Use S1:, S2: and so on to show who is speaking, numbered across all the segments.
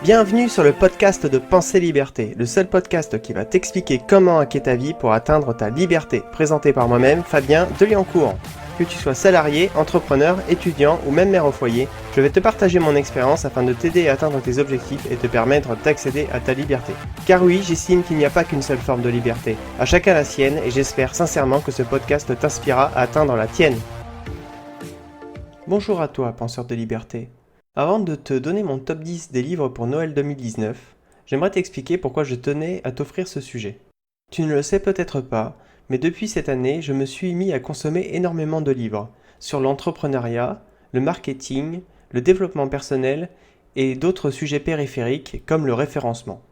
S1: Bienvenue sur le podcast de Pensée Liberté, le seul podcast qui va t'expliquer comment hacker ta vie pour atteindre ta liberté, présenté par moi-même, Fabien Deliancourt. Que tu sois salarié, entrepreneur, étudiant ou même mère au foyer, je vais te partager mon expérience afin de t'aider à atteindre tes objectifs et te permettre d'accéder à ta liberté. Car oui, j'estime qu'il n'y a pas qu'une seule forme de liberté, à chacun la sienne et j'espère sincèrement que ce podcast t'inspirera à atteindre la tienne. Bonjour à toi, penseur de liberté. Avant de te donner mon top 10 des livres pour Noël 2019, j'aimerais t'expliquer pourquoi je tenais à t'offrir ce sujet. Tu ne le sais peut-être pas, mais depuis cette année, je me suis mis à consommer énormément de livres sur l'entrepreneuriat, le marketing, le développement personnel et d'autres sujets périphériques comme le référencement.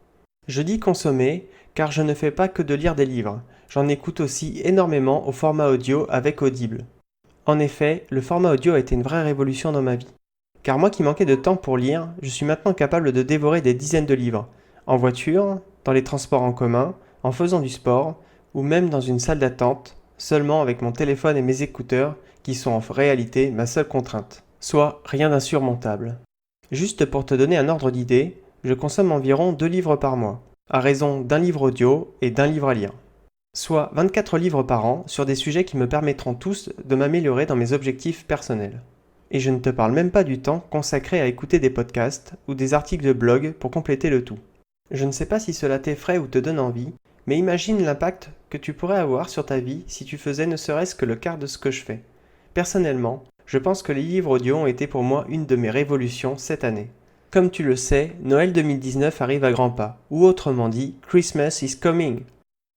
S1: Je dis consommer car je ne fais pas que de lire des livres, j'en écoute aussi énormément au format audio avec Audible. En effet, le format audio a été une vraie révolution dans ma vie. Car moi qui manquais de temps pour lire, je suis maintenant capable de dévorer des dizaines de livres, en voiture, dans les transports en commun, en faisant du sport, ou même dans une salle d'attente, seulement avec mon téléphone et mes écouteurs, qui sont en réalité ma seule contrainte, soit rien d'insurmontable. Juste pour te donner un ordre d'idée, je consomme environ 2 livres par mois, à raison d'un livre audio et d'un livre à lire. Soit 24 livres par an sur des sujets qui me permettront tous de m'améliorer dans mes objectifs personnels. Et je ne te parle même pas du temps consacré à écouter des podcasts ou des articles de blog pour compléter le tout. Je ne sais pas si cela t'effraie ou te donne envie, mais imagine l'impact que tu pourrais avoir sur ta vie si tu faisais ne serait-ce que le quart de ce que je fais. Personnellement, je pense que les livres audio ont été pour moi une de mes révolutions cette année. Comme tu le sais, Noël 2019 arrive à grands pas, ou autrement dit, Christmas is coming.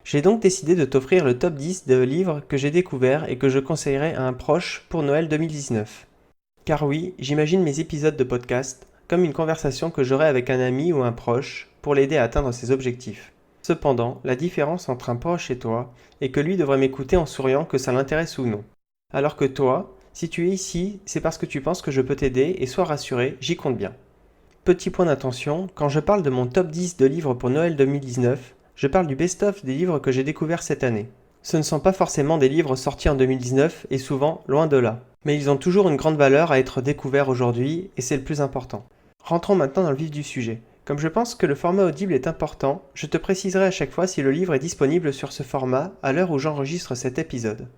S1: J'ai donc décidé de t'offrir le top 10 de livres que j'ai découverts et que je conseillerais à un proche pour Noël 2019. Car oui, j'imagine mes épisodes de podcast comme une conversation que j'aurais avec un ami ou un proche pour l'aider à atteindre ses objectifs. Cependant, la différence entre un proche et toi est que lui devrait m'écouter en souriant que ça l'intéresse ou non. Alors que toi, si tu es ici, c'est parce que tu penses que je peux t'aider et sois rassuré, j'y compte bien. Petit point d'attention, quand je parle de mon top 10 de livres pour Noël 2019, je parle du best-of des livres que j'ai découverts cette année. Ce ne sont pas forcément des livres sortis en 2019 et souvent loin de là. Mais ils ont toujours une grande valeur à être découverts aujourd'hui et c'est le plus important. Rentrons maintenant dans le vif du sujet. Comme je pense que le format audible est important, je te préciserai à chaque fois si le livre est disponible sur ce format à l'heure où j'enregistre cet épisode.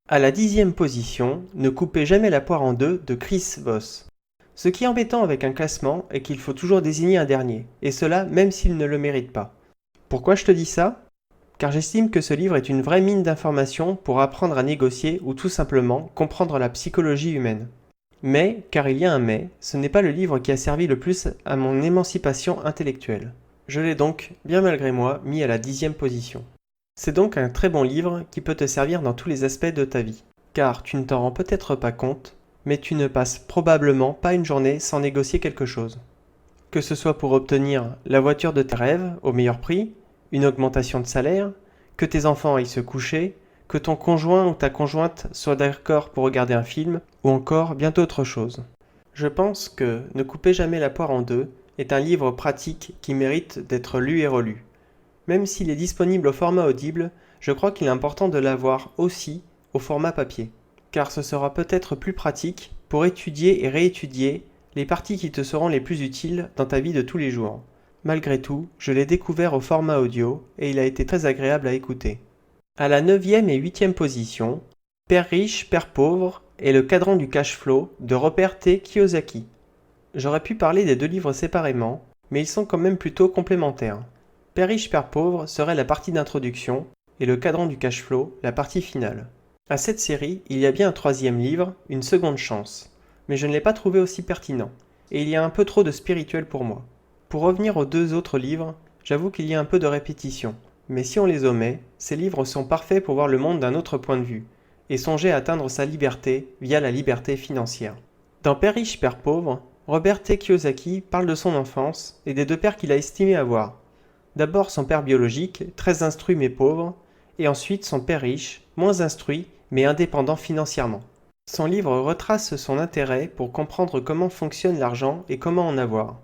S1: À la 10e position, Ne coupez jamais la poire en deux de Chris Voss. Ce qui est embêtant avec un classement est qu'il faut toujours désigner un dernier, et cela même s'il ne le mérite pas. Pourquoi je te dis ça ? Car j'estime que ce livre est une vraie mine d'informations pour apprendre à négocier ou tout simplement comprendre la psychologie humaine. Mais, car il y a un mais, ce n'est pas le livre qui a servi le plus à mon émancipation intellectuelle. Je l'ai donc, bien malgré moi, mis à la 10e position. C'est donc un très bon livre qui peut te servir dans tous les aspects de ta vie. Car tu ne t'en rends peut-être pas compte, mais tu ne passes probablement pas une journée sans négocier quelque chose. Que ce soit pour obtenir la voiture de tes rêves au meilleur prix, une augmentation de salaire, que tes enfants aillent se coucher, que ton conjoint ou ta conjointe soit d'accord pour regarder un film, ou encore bien d'autres choses. Je pense que Ne coupez jamais la poire en deux est un livre pratique qui mérite d'être lu et relu. Même s'il est disponible au format audible, je crois qu'il est important de l'avoir aussi au format papier, car ce sera peut-être plus pratique pour étudier et réétudier les parties qui te seront les plus utiles dans ta vie de tous les jours. Malgré tout, je l'ai découvert au format audio et il a été très agréable à écouter. À la 9e et 8e position, Père riche, Père pauvre et le cadran du cash flow de Robert T. Kiyosaki. J'aurais pu parler des 2 livres séparément, mais ils sont quand même plutôt complémentaires. Père riche, Père pauvre serait la partie d'introduction et le cadran du cash flow la partie finale. À cette série, il y a bien un 3e livre, Une seconde chance, mais je ne l'ai pas trouvé aussi pertinent, et il y a un peu trop de spirituel pour moi. Pour revenir aux 2 autres livres, j'avoue qu'il y a un peu de répétition, mais si on les omet, ces livres sont parfaits pour voir le monde d'un autre point de vue, et songer à atteindre sa liberté via la liberté financière. Dans Père riche, Père pauvre, Robert T. Kiyosaki parle de son enfance et des 2 pères qu'il a estimé avoir. D'abord son père biologique, très instruit mais pauvre, et ensuite son père riche, moins instruit mais indépendant financièrement. Son livre retrace son intérêt pour comprendre comment fonctionne l'argent et comment en avoir.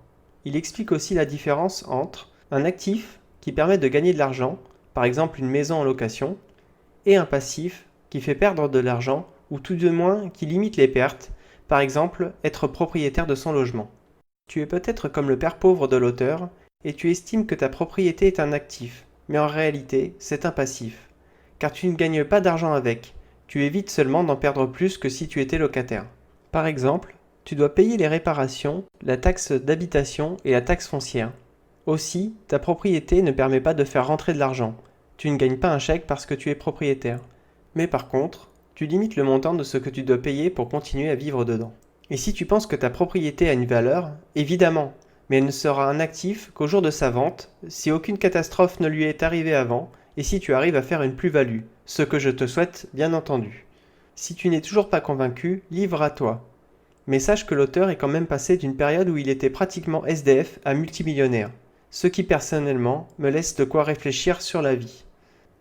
S1: Il explique aussi la différence entre un actif qui permet de gagner de l'argent, par exemple une maison en location, et un passif qui fait perdre de l'argent ou tout de moins qui limite les pertes, par exemple être propriétaire de son logement. Tu es peut-être comme le père pauvre de l'auteur, et tu estimes que ta propriété est un actif, mais en réalité, c'est un passif. Car tu ne gagnes pas d'argent avec, tu évites seulement d'en perdre plus que si tu étais locataire. Par exemple, tu dois payer les réparations, la taxe d'habitation et la taxe foncière. Aussi, ta propriété ne permet pas de faire rentrer de l'argent. Tu ne gagnes pas un chèque parce que tu es propriétaire. Mais par contre, tu limites le montant de ce que tu dois payer pour continuer à vivre dedans. Et si tu penses que ta propriété a une valeur, évidemment, mais elle ne sera un actif qu'au jour de sa vente, si aucune catastrophe ne lui est arrivée avant, et si tu arrives à faire une plus-value, ce que je te souhaite bien entendu. Si tu n'es toujours pas convaincu, livre à toi. Mais sache que l'auteur est quand même passé d'une période où il était pratiquement SDF à multimillionnaire, ce qui personnellement me laisse de quoi réfléchir sur la vie.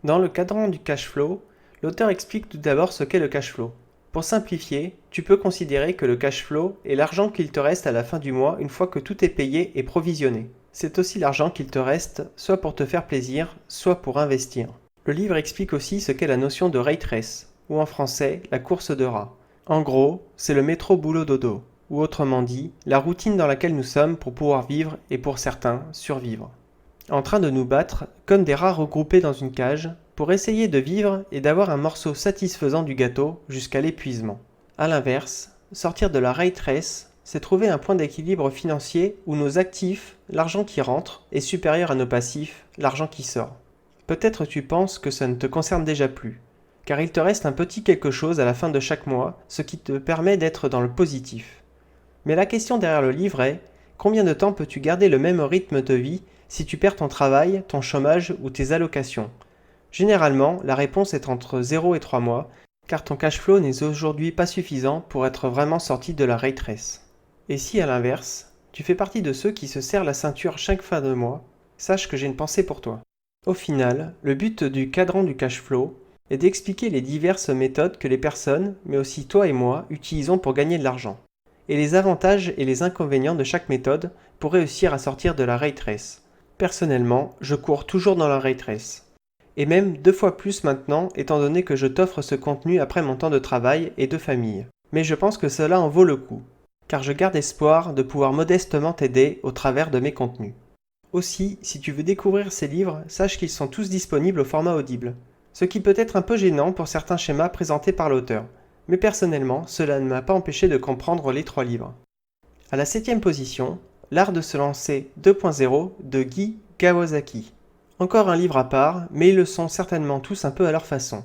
S1: Dans le cadran du cash flow, l'auteur explique tout d'abord ce qu'est le cash flow. Pour simplifier, tu peux considérer que le cash flow est l'argent qu'il te reste à la fin du mois une fois que tout est payé et provisionné. C'est aussi l'argent qu'il te reste soit pour te faire plaisir, soit pour investir. Le livre explique aussi ce qu'est la notion de rat race, ou en français, la course de rats. En gros, c'est le métro boulot dodo, ou autrement dit, la routine dans laquelle nous sommes pour pouvoir vivre et pour certains, survivre. En train de nous battre, comme des rats regroupés dans une cage, pour essayer de vivre et d'avoir un morceau satisfaisant du gâteau jusqu'à l'épuisement. A l'inverse, sortir de la rat race, c'est trouver un point d'équilibre financier où nos actifs, l'argent qui rentre, est supérieur à nos passifs, l'argent qui sort. Peut-être tu penses que ça ne te concerne déjà plus, car il te reste un petit quelque chose à la fin de chaque mois, ce qui te permet d'être dans le positif. Mais la question derrière le livre est, combien de temps peux-tu garder le même rythme de vie si tu perds ton travail, ton chômage ou tes allocations? Généralement, la réponse est entre 0 et 3 mois, car ton cash flow n'est aujourd'hui pas suffisant pour être vraiment sorti de la rat race. Et si à l'inverse, tu fais partie de ceux qui se serrent la ceinture chaque fin de mois, sache que j'ai une pensée pour toi. Au final, le but du cadran du cash flow est d'expliquer les diverses méthodes que les personnes, mais aussi toi et moi, utilisons pour gagner de l'argent, et les avantages et les inconvénients de chaque méthode pour réussir à sortir de la rat race. Personnellement, je cours toujours dans la rat race. Et même 2 fois plus maintenant, étant donné que je t'offre ce contenu après mon temps de travail et de famille. Mais je pense que cela en vaut le coup, car je garde espoir de pouvoir modestement t'aider au travers de mes contenus. Aussi, si tu veux découvrir ces livres, sache qu'ils sont tous disponibles au format Audible, ce qui peut être un peu gênant pour certains schémas présentés par l'auteur, mais personnellement, cela ne m'a pas empêché de comprendre les 3 livres. À la 7e position, L'art de se lancer 2.0 de Guy Kawasaki. Encore un livre à part, mais ils le sont certainement tous un peu à leur façon.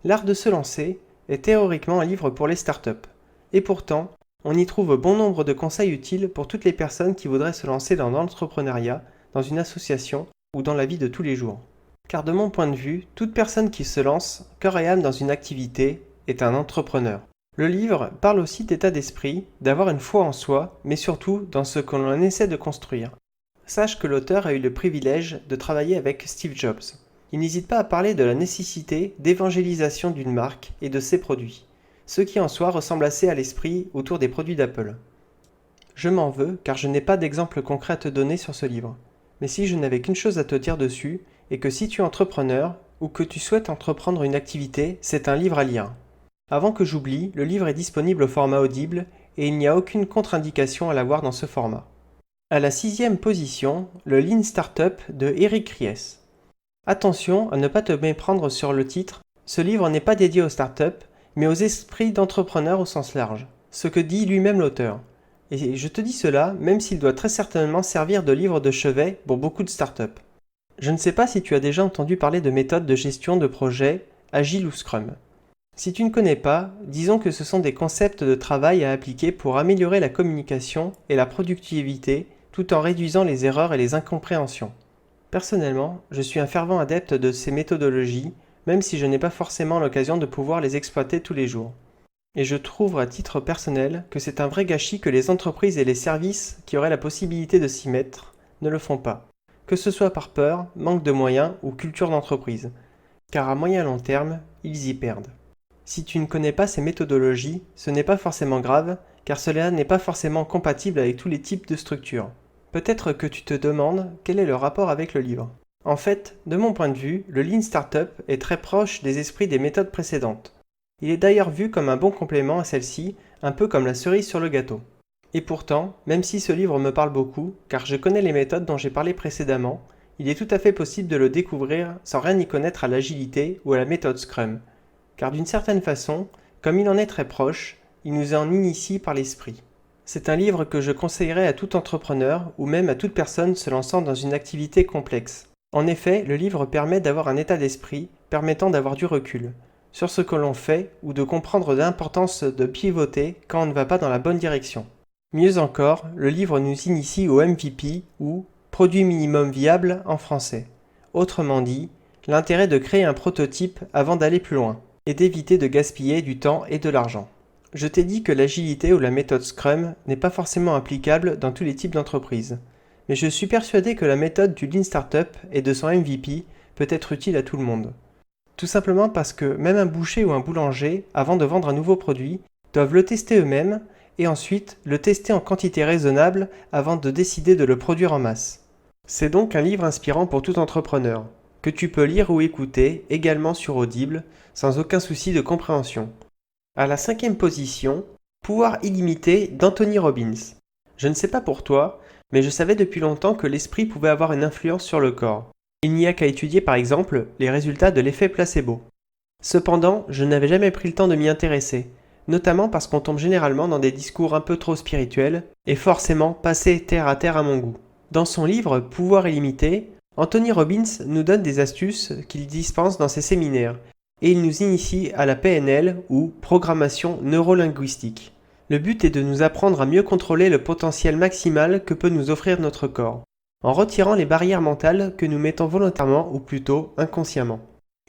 S1: L'art de se lancer est théoriquement un livre pour les startups. Et pourtant, on y trouve bon nombre de conseils utiles pour toutes les personnes qui voudraient se lancer dans l'entrepreneuriat, dans une association ou dans la vie de tous les jours. Car de mon point de vue, toute personne qui se lance, cœur et âme dans une activité, est un entrepreneur. Le livre parle aussi d'état d'esprit, d'avoir une foi en soi, mais surtout dans ce que l'on essaie de construire. Sache que l'auteur a eu le privilège de travailler avec Steve Jobs. Il n'hésite pas à parler de la nécessité d'évangélisation d'une marque et de ses produits, ce qui en soi ressemble assez à l'esprit autour des produits d'Apple. Je m'en veux car je n'ai pas d'exemple concret à te donner sur ce livre. Mais si je n'avais qu'une chose à te dire dessus, et que si tu es entrepreneur ou que tu souhaites entreprendre une activité, c'est un livre à lire. Avant que j'oublie, le livre est disponible au format Audible et il n'y a aucune contre-indication à l'avoir dans ce format. À la 6e position, le Lean Startup de Eric Ries. Attention à ne pas te méprendre sur le titre, ce livre n'est pas dédié aux startups, mais aux esprits d'entrepreneurs au sens large, ce que dit lui-même l'auteur. Et je te dis cela même s'il doit très certainement servir de livre de chevet pour beaucoup de startups. Je ne sais pas si tu as déjà entendu parler de méthodes de gestion de projet, Agile ou Scrum. Si tu ne connais pas, disons que ce sont des concepts de travail à appliquer pour améliorer la communication et la productivité tout en réduisant les erreurs et les incompréhensions. Personnellement, je suis un fervent adepte de ces méthodologies, même si je n'ai pas forcément l'occasion de pouvoir les exploiter tous les jours. Et je trouve à titre personnel que c'est un vrai gâchis que les entreprises et les services qui auraient la possibilité de s'y mettre ne le font pas, que ce soit par peur, manque de moyens ou culture d'entreprise, car à moyen long terme, ils y perdent. Si tu ne connais pas ces méthodologies, ce n'est pas forcément grave, car cela n'est pas forcément compatible avec tous les types de structures. Peut-être que tu te demandes quel est le rapport avec le livre. En fait, de mon point de vue, le Lean Startup est très proche des esprits des méthodes précédentes. Il est d'ailleurs vu comme un bon complément à celle-ci, un peu comme la cerise sur le gâteau. Et pourtant, même si ce livre me parle beaucoup, car je connais les méthodes dont j'ai parlé précédemment, il est tout à fait possible de le découvrir sans rien y connaître à l'agilité ou à la méthode Scrum. Car d'une certaine façon, comme il en est très proche, il nous en initie par l'esprit. C'est un livre que je conseillerais à tout entrepreneur ou même à toute personne se lançant dans une activité complexe. En effet, le livre permet d'avoir un état d'esprit permettant d'avoir du recul sur ce que l'on fait ou de comprendre l'importance de pivoter quand on ne va pas dans la bonne direction. Mieux encore, le livre nous initie au MVP ou produit minimum viable en français. Autrement dit, l'intérêt de créer un prototype avant d'aller plus loin et d'éviter de gaspiller du temps et de l'argent. Je t'ai dit que l'agilité ou la méthode Scrum n'est pas forcément applicable dans tous les types d'entreprises, mais je suis persuadé que la méthode du Lean Startup et de son MVP peut être utile à tout le monde. Tout simplement parce que même un boucher ou un boulanger, avant de vendre un nouveau produit, doivent le tester eux-mêmes et ensuite le tester en quantité raisonnable avant de décider de le produire en masse. C'est donc un livre inspirant pour tout entrepreneur, que tu peux lire ou écouter également sur Audible, sans aucun souci de compréhension. À la 5e position, Pouvoir illimité d'Anthony Robbins. Je ne sais pas pour toi, mais je savais depuis longtemps que l'esprit pouvait avoir une influence sur le corps. Il n'y a qu'à étudier par exemple les résultats de l'effet placebo. Cependant, je n'avais jamais pris le temps de m'y intéresser, notamment parce qu'on tombe généralement dans des discours un peu trop spirituels, et forcément passés terre à terre à mon goût. Dans son livre Pouvoir illimité, Anthony Robbins nous donne des astuces qu'il dispense dans ses séminaires, et il nous initie à la PNL ou programmation neurolinguistique. Le but est de nous apprendre à mieux contrôler le potentiel maximal que peut nous offrir notre corps, en retirant les barrières mentales que nous mettons volontairement ou plutôt inconsciemment.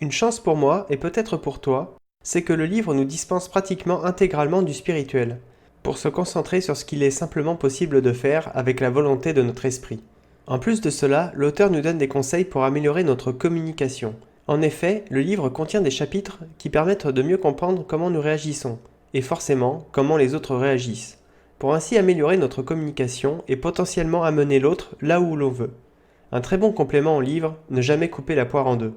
S1: Une chance pour moi, et peut-être pour toi, c'est que le livre nous dispense pratiquement intégralement du spirituel, pour se concentrer sur ce qu'il est simplement possible de faire avec la volonté de notre esprit. En plus de cela, l'auteur nous donne des conseils pour améliorer notre communication. En effet, le livre contient des chapitres qui permettent de mieux comprendre comment nous réagissons, et forcément comment les autres réagissent, pour ainsi améliorer notre communication et potentiellement amener l'autre là où l'on veut. Un très bon complément au livre, ne jamais couper la poire en deux.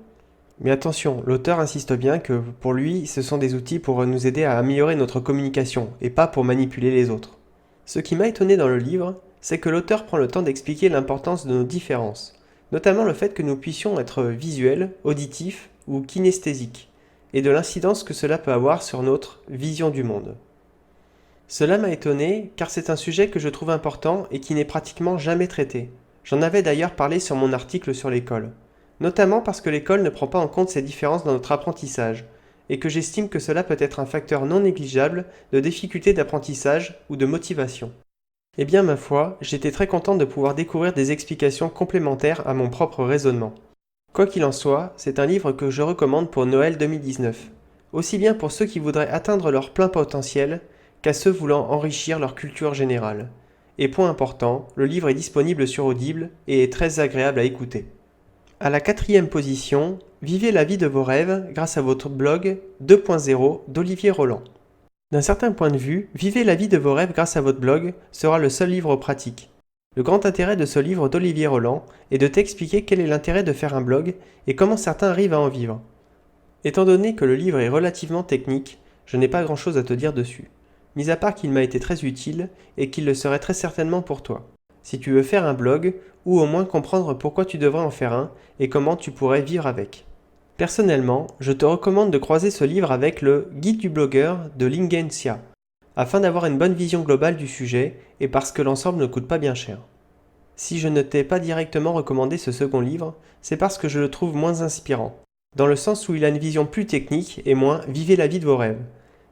S1: Mais attention, l'auteur insiste bien que pour lui, ce sont des outils pour nous aider à améliorer notre communication, et pas pour manipuler les autres. Ce qui m'a étonné dans le livre, c'est que l'auteur prend le temps d'expliquer l'importance de nos différences, notamment le fait que nous puissions être visuels, auditifs ou kinesthésiques, et de l'incidence que cela peut avoir sur notre vision du monde. Cela m'a étonné car c'est un sujet que je trouve important et qui n'est pratiquement jamais traité. J'en avais d'ailleurs parlé sur mon article sur l'école, notamment parce que l'école ne prend pas en compte ces différences dans notre apprentissage, et que j'estime que cela peut être un facteur non négligeable de difficulté d'apprentissage ou de motivation. Eh bien ma foi, j'étais très content de pouvoir découvrir des explications complémentaires à mon propre raisonnement. Quoi qu'il en soit, c'est un livre que je recommande pour Noël 2019, aussi bien pour ceux qui voudraient atteindre leur plein potentiel qu'à ceux voulant enrichir leur culture générale. Et point important, le livre est disponible sur Audible et est très agréable à écouter. À la 4e position, Vivez la vie de vos rêves grâce à votre blog 2.0 d'Olivier Roland. D'un certain point de vue, Vivez la vie de vos rêves grâce à votre blog sera le seul livre pratique. Le grand intérêt de ce livre d'Olivier Roland est de t'expliquer quel est l'intérêt de faire un blog et comment certains arrivent à en vivre. Étant donné que le livre est relativement technique, je n'ai pas grand-chose à te dire dessus, mis à part qu'il m'a été très utile et qu'il le serait très certainement pour toi, si tu veux faire un blog ou au moins comprendre pourquoi tu devrais en faire un et comment tu pourrais vivre avec. Personnellement, je te recommande de croiser ce livre avec le Guide du blogueur de Lingen Xia, afin d'avoir une bonne vision globale du sujet et parce que l'ensemble ne coûte pas bien cher. Si je ne t'ai pas directement recommandé ce second livre, c'est parce que je le trouve moins inspirant, dans le sens où il a une vision plus technique et moins « Vivez la vie de vos rêves ».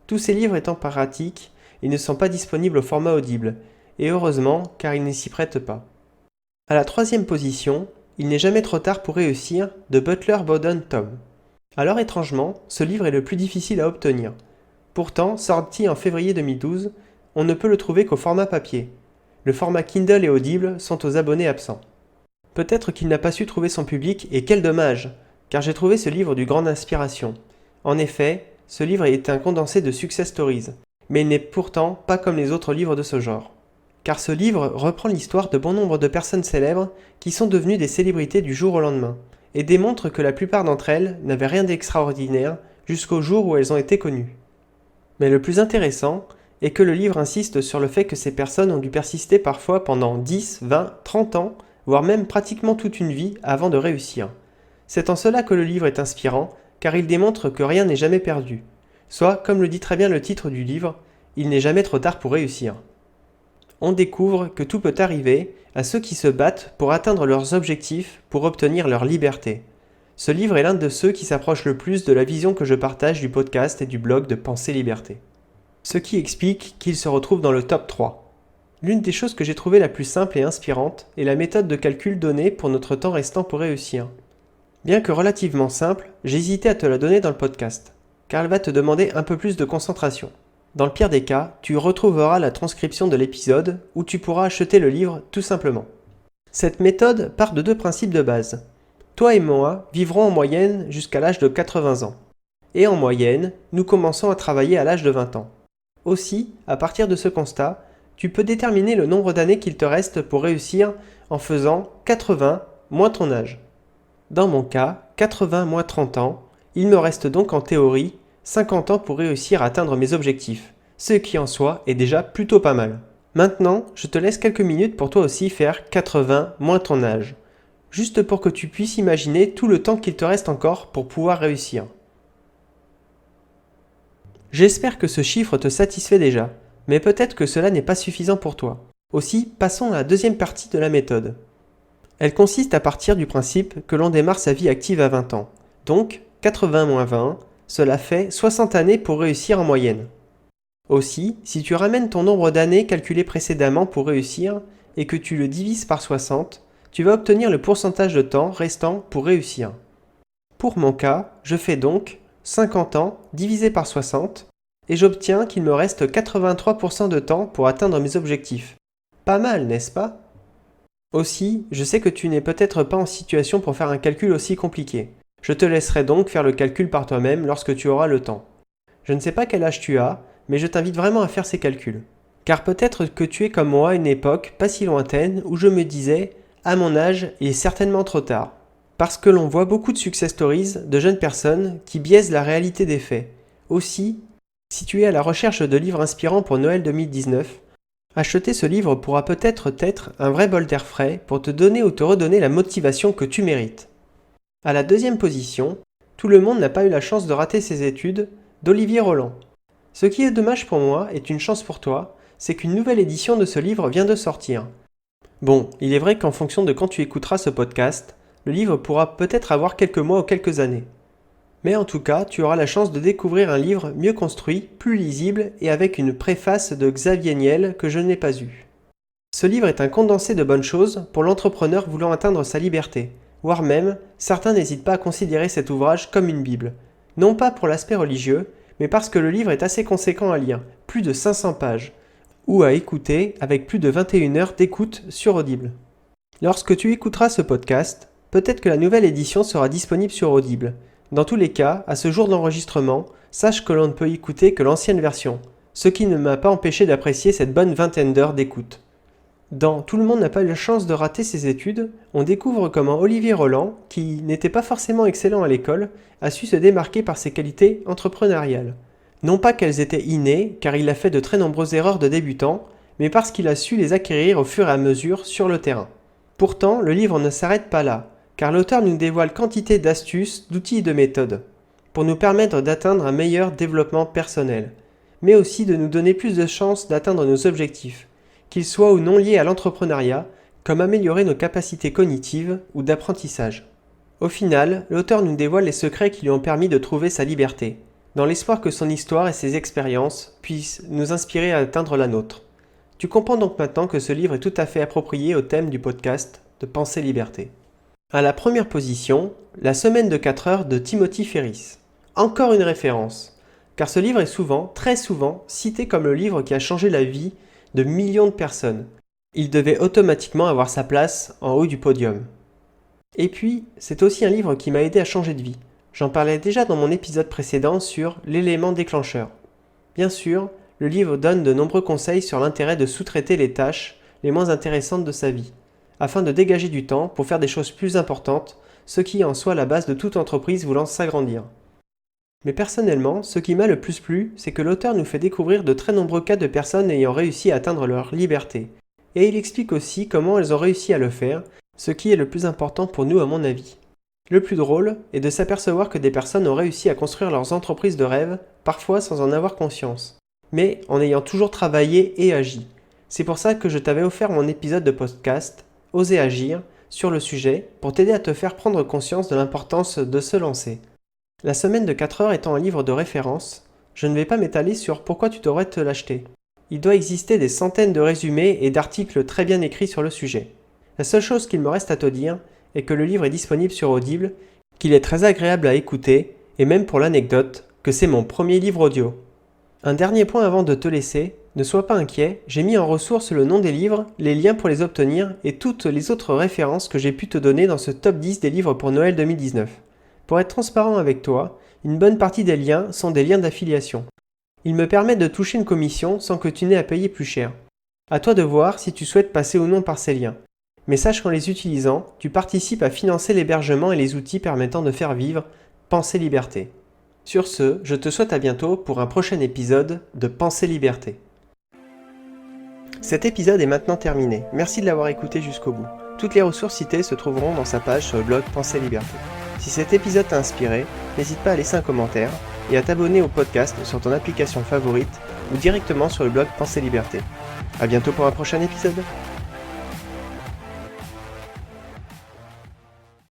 S1: Tous ces livres étant pratiques, ils ne sont pas disponibles au format audible, et heureusement car ils ne s'y prêtent pas. À la 3e position, Il n'est jamais trop tard pour réussir de Butler Bowden Tom. Alors étrangement, ce livre est le plus difficile à obtenir. Pourtant, sorti en février 2012, on ne peut le trouver qu'au format papier. Le format Kindle et Audible sont aux abonnés absents. Peut-être qu'il n'a pas su trouver son public et quel dommage, car j'ai trouvé ce livre d'une grande inspiration. En effet, ce livre est un condensé de success stories, mais il n'est pourtant pas comme les autres livres de ce genre. Car ce livre reprend l'histoire de bon nombre de personnes célèbres qui sont devenues des célébrités du jour au lendemain, et démontre que la plupart d'entre elles n'avaient rien d'extraordinaire jusqu'au jour où elles ont été connues. Mais le plus intéressant et que le livre insiste sur le fait que ces personnes ont dû persister parfois pendant 10, 20, 30 ans, voire même pratiquement toute une vie avant de réussir. C'est en cela que le livre est inspirant, car il démontre que rien n'est jamais perdu. Soit, comme le dit très bien le titre du livre, il n'est jamais trop tard pour réussir. On découvre que tout peut arriver à ceux qui se battent pour atteindre leurs objectifs, pour obtenir leur liberté. Ce livre est l'un de ceux qui s'approche le plus de la vision que je partage du podcast et du blog de Pensée Liberté. Ce qui explique qu'il se retrouve dans le top 3. L'une des choses que j'ai trouvée la plus simple et inspirante est la méthode de calcul donnée pour notre temps restant pour réussir. Bien que relativement simple, j'ai hésité à te la donner dans le podcast, car elle va te demander un peu plus de concentration. Dans le pire des cas, tu retrouveras la transcription de l'épisode où tu pourras acheter le livre tout simplement. Cette méthode part de 2 principes de base. Toi et moi vivrons en moyenne jusqu'à l'âge de 80 ans. Et en moyenne, nous commençons à travailler à l'âge de 20 ans. Aussi, à partir de ce constat, tu peux déterminer le nombre d'années qu'il te reste pour réussir en faisant 80 moins ton âge. Dans mon cas, 80 moins 30 ans, il me reste donc en théorie 50 ans pour réussir à atteindre mes objectifs, ce qui en soi est déjà plutôt pas mal. Maintenant, je te laisse quelques minutes pour toi aussi faire 80 moins ton âge, juste pour que tu puisses imaginer tout le temps qu'il te reste encore pour pouvoir réussir. J'espère que ce chiffre te satisfait déjà, mais peut-être que cela n'est pas suffisant pour toi. Aussi, passons à la deuxième partie de la méthode. Elle consiste à partir du principe que l'on démarre sa vie active à 20 ans. Donc, 80 moins 20, cela fait 60 années pour réussir en moyenne. Aussi, si tu ramènes ton nombre d'années calculé précédemment pour réussir et que tu le divises par 60, tu vas obtenir le pourcentage de temps restant pour réussir. Pour mon cas, je fais donc 50 ans divisé par 60 et j'obtiens qu'il me reste 83% de temps pour atteindre mes objectifs. Pas mal, n'est-ce pas ? Aussi, je sais que tu n'es peut-être pas en situation pour faire un calcul aussi compliqué. Je te laisserai donc faire le calcul par toi-même lorsque tu auras le temps. Je ne sais pas quel âge tu as, mais je t'invite vraiment à faire ces calculs. Car peut-être que tu es comme moi à une époque pas si lointaine où je me disais « à mon âge, il est certainement trop tard ». Parce que l'on voit beaucoup de success stories de jeunes personnes qui biaisent la réalité des faits. Aussi, si tu es à la recherche de livres inspirants pour Noël 2019, acheter ce livre pourra peut-être être un vrai bol d'air frais pour te donner ou te redonner la motivation que tu mérites. À la deuxième position, Tout le monde n'a pas eu la chance de rater ses études, d'Olivier Roland. Ce qui est dommage pour moi est une chance pour toi, c'est qu'une nouvelle édition de ce livre vient de sortir. Bon, il est vrai qu'en fonction de quand tu écouteras ce podcast, le livre pourra peut-être avoir quelques mois ou quelques années. Mais en tout cas, tu auras la chance de découvrir un livre mieux construit, plus lisible et avec une préface de Xavier Niel que je n'ai pas eue. Ce livre est un condensé de bonnes choses pour l'entrepreneur voulant atteindre sa liberté, voire même, certains n'hésitent pas à considérer cet ouvrage comme une Bible. Non pas pour l'aspect religieux, mais parce que le livre est assez conséquent à lire, plus de 500 pages, ou à écouter avec plus de 21 heures d'écoute sur Audible. Lorsque tu écouteras ce podcast, peut-être que la nouvelle édition sera disponible sur Audible. Dans tous les cas, à ce jour d'enregistrement, sache que l'on ne peut écouter que l'ancienne version, ce qui ne m'a pas empêché d'apprécier cette bonne vingtaine d'heures d'écoute. Dans Tout le monde n'a pas eu la chance de rater ses études, on découvre comment Olivier Roland, qui n'était pas forcément excellent à l'école, a su se démarquer par ses qualités entrepreneuriales. Non pas qu'elles étaient innées, car il a fait de très nombreuses erreurs de débutant, mais parce qu'il a su les acquérir au fur et à mesure sur le terrain. Pourtant, le livre ne s'arrête pas là, car l'auteur nous dévoile quantité d'astuces, d'outils et de méthodes, pour nous permettre d'atteindre un meilleur développement personnel, mais aussi de nous donner plus de chances d'atteindre nos objectifs, qu'ils soient ou non liés à l'entrepreneuriat, comme améliorer nos capacités cognitives ou d'apprentissage. Au final, l'auteur nous dévoile les secrets qui lui ont permis de trouver sa liberté, dans l'espoir que son histoire et ses expériences puissent nous inspirer à atteindre la nôtre. Tu comprends donc maintenant que ce livre est tout à fait approprié au thème du podcast de Pensée Liberté. À la première position, La semaine de 4 heures de Timothy Ferriss. Encore une référence, car ce livre est souvent, très souvent, cité comme le livre qui a changé la vie de millions de personnes. Il devait automatiquement avoir sa place en haut du podium. Et puis, c'est aussi un livre qui m'a aidé à changer de vie. J'en parlais déjà dans mon épisode précédent sur l'élément déclencheur. Bien sûr, le livre donne de nombreux conseils sur l'intérêt de sous-traiter les tâches les moins intéressantes de sa vie, afin de dégager du temps pour faire des choses plus importantes, ce qui est en soi la base de toute entreprise voulant s'agrandir. Mais personnellement, ce qui m'a le plus plu, c'est que l'auteur nous fait découvrir de très nombreux cas de personnes ayant réussi à atteindre leur liberté. Et il explique aussi comment elles ont réussi à le faire, ce qui est le plus important pour nous à mon avis. Le plus drôle est de s'apercevoir que des personnes ont réussi à construire leurs entreprises de rêve, parfois sans en avoir conscience, mais en ayant toujours travaillé et agi. C'est pour ça que je t'avais offert mon épisode de podcast, Oser agir, sur le sujet, pour t'aider à te faire prendre conscience de l'importance de se lancer. La semaine de 4 heures étant un livre de référence, je ne vais pas m'étaler sur pourquoi tu devrais te l'acheter. Il doit exister des centaines de résumés et d'articles très bien écrits sur le sujet. La seule chose qu'il me reste à te dire est que le livre est disponible sur Audible, qu'il est très agréable à écouter, et même pour l'anecdote, que c'est mon premier livre audio. Un dernier point avant de te laisser, ne sois pas inquiet, j'ai mis en ressource le nom des livres, les liens pour les obtenir et toutes les autres références que j'ai pu te donner dans ce top 10 des livres pour Noël 2019. Pour être transparent avec toi, une bonne partie des liens sont des liens d'affiliation. Ils me permettent de toucher une commission sans que tu n'aies à payer plus cher. À toi de voir si tu souhaites passer ou non par ces liens. Mais sache qu'en les utilisant, tu participes à financer l'hébergement et les outils permettant de faire vivre Pensée Liberté. Sur ce, je te souhaite à bientôt pour un prochain épisode de Pensée Liberté. Cet épisode est maintenant terminé. Merci de l'avoir écouté jusqu'au bout. Toutes les ressources citées se trouveront dans sa page sur le blog Pensée Liberté. Si cet épisode t'a inspiré, n'hésite pas à laisser un commentaire et à t'abonner au podcast sur ton application favorite ou directement sur le blog Pensée Liberté. À bientôt pour un prochain épisode.